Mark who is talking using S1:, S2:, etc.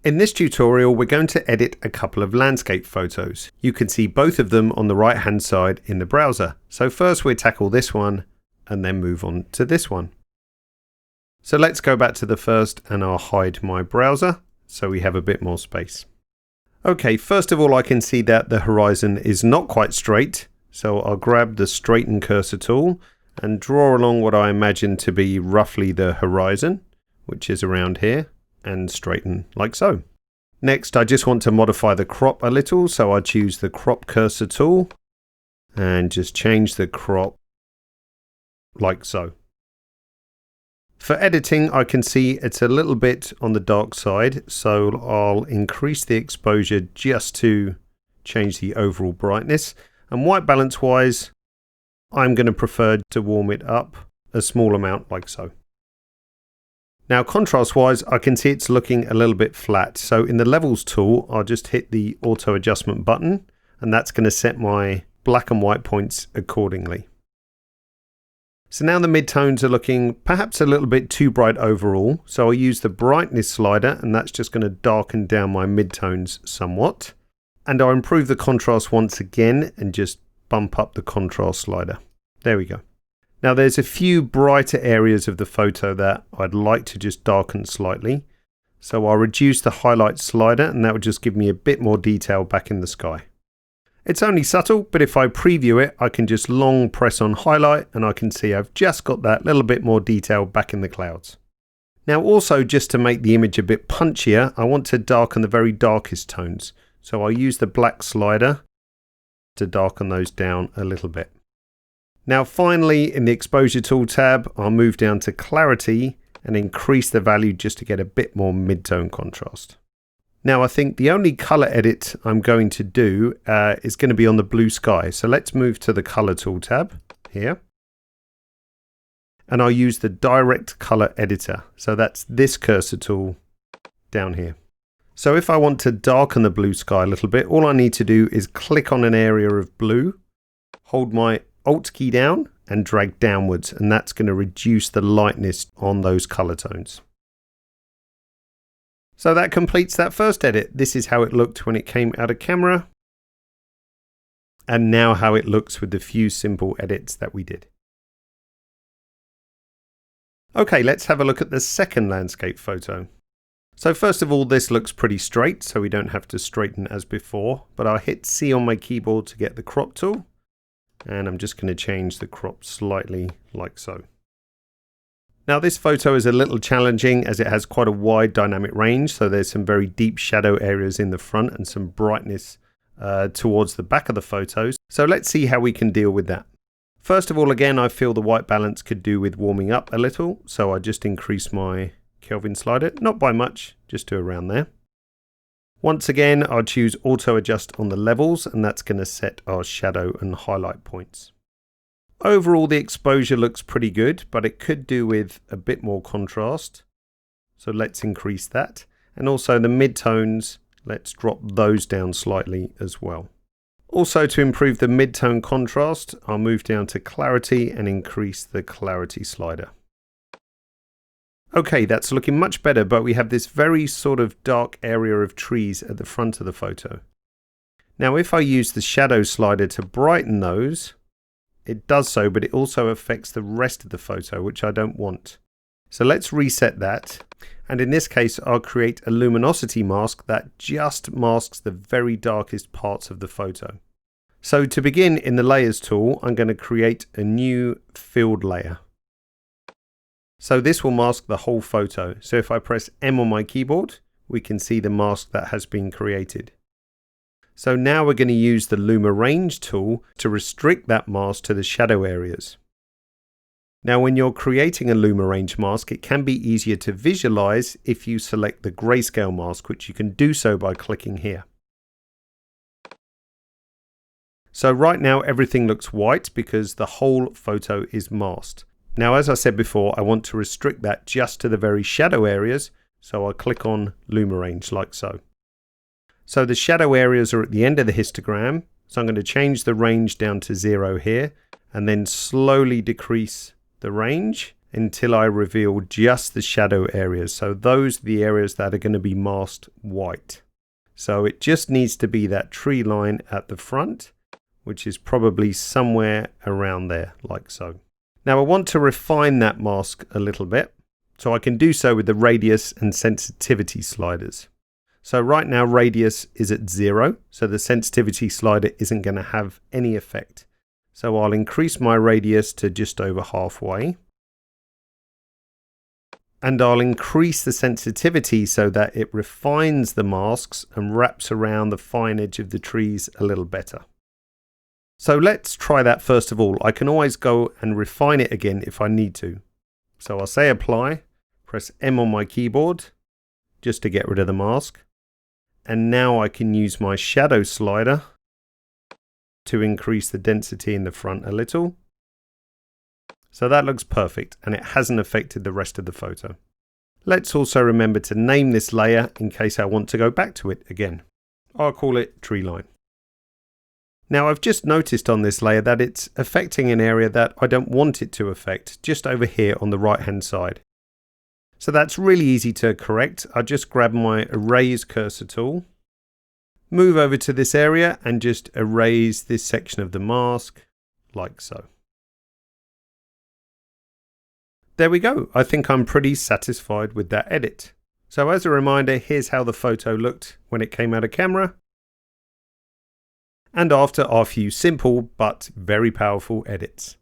S1: In this tutorial, we're going to edit a couple of landscape photos. You can see both of them on the right hand side in the browser. So first we'll tackle this one and then move on to this one. So let's go back to the first and I'll hide my browser so we have a bit more space. Okay, first of all I can see that the horizon is not quite straight. So I'll grab the straighten cursor tool and draw along what I imagine to be roughly the horizon, which is around here, and straighten like so. Next, I just want to modify the crop a little, so I choose the crop cursor tool and just change the crop like so. For editing, I can see it's a little bit on the dark side, so I'll increase the exposure just to change the overall brightness. And white balance wise, I'm going to prefer to warm it up a small amount like so. Now contrast wise, I can see it's looking a little bit flat. So in the levels tool, I'll just hit the auto adjustment button and that's going to set my black and white points accordingly. So now the midtones are looking perhaps a little bit too bright overall. So I'll use the brightness slider and that's just going to darken down my midtones somewhat. And I'll improve the contrast once again and just bump up the contrast slider. There we go. Now there's a few brighter areas of the photo that I'd like to just darken slightly. So I'll reduce the highlight slider and that will just give me a bit more detail back in the sky. It's only subtle, but if I preview it, I can just long press on highlight and I can see I've just got that little bit more detail back in the clouds. Now also, just to make the image a bit punchier, I want to darken the very darkest tones. So I'll use the black slider to darken those down a little bit. Now finally, in the exposure tool tab, I'll move down to clarity and increase the value just to get a bit more mid-tone contrast. Now I think the only color edit I'm going to do is going to be on the blue sky. So let's move to the color tool tab here. And I'll use the direct color editor. So that's this cursor tool down here. So if I want to darken the blue sky a little bit, all I need to do is click on an area of blue, hold my Alt key down and drag downwards, and that's going to reduce the lightness on those color tones. So that completes that first edit. This is how it looked when it came out of camera. And now how it looks with the few simple edits that we did. Okay, let's have a look at the second landscape photo. So first of all, this looks pretty straight, so we don't have to straighten as before, but I'll hit C on my keyboard to get the crop tool. And I'm just going to change the crop slightly like so. Now this photo is a little challenging as it has quite a wide dynamic range. So there's some very deep shadow areas in the front and some brightness towards the back of the photos. So let's see how we can deal with that. First of all, again, I feel the white balance could do with warming up a little. So I just increase my Kelvin slider, not by much, just to around there. Once again, I'll choose auto adjust on the levels and that's going to set our shadow and highlight points. Overall, the exposure looks pretty good, but it could do with a bit more contrast. So let's increase that. And also the midtones, let's drop those down slightly as well. Also, to improve the midtone contrast, I'll move down to clarity and increase the clarity slider. Okay, that's looking much better, but we have this very sort of dark area of trees at the front of the photo. Now, if I use the shadow slider to brighten those, it does so, but it also affects the rest of the photo, which I don't want. So let's reset that. And in this case, I'll create a luminosity mask that just masks the very darkest parts of the photo. So to begin, in the layers tool, I'm going to create a new filled layer. So this will mask the whole photo. So if I press M on my keyboard, we can see the mask that has been created. So now we're going to use the Luma Range tool to restrict that mask to the shadow areas. Now when you're creating a Luma Range mask, it can be easier to visualize if you select the grayscale mask, which you can do so by clicking here. So right now everything looks white because the whole photo is masked. Now, as I said before, I want to restrict that just to the very shadow areas. So I'll click on Luma Range like so. So the shadow areas are at the end of the histogram. So I'm going to change the range down to 0 here and then slowly decrease the range until I reveal just the shadow areas. So those are the areas that are going to be masked white. So it just needs to be that tree line at the front, which is probably somewhere around there, like so. Now I want to refine that mask a little bit, so I can do so with the radius and sensitivity sliders. So right now radius is at 0, so the sensitivity slider isn't going to have any effect. So I'll increase my radius to just over halfway. And I'll increase the sensitivity so that it refines the masks and wraps around the fine edge of the trees a little better. So let's try that first of all. I can always go and refine it again if I need to. So I'll say apply, press M on my keyboard just to get rid of the mask. And now I can use my shadow slider to increase the density in the front a little. So that looks perfect and it hasn't affected the rest of the photo. Let's also remember to name this layer in case I want to go back to it again. I'll call it tree line. Now I've just noticed on this layer that it's affecting an area that I don't want it to affect, just over here on the right hand side. So that's really easy to correct. I just grab my erase cursor tool, move over to this area and just erase this section of the mask like so. There we go. I think I'm pretty satisfied with that edit. So as a reminder, here's how the photo looked when it came out of camera. And after a few simple but very powerful edits.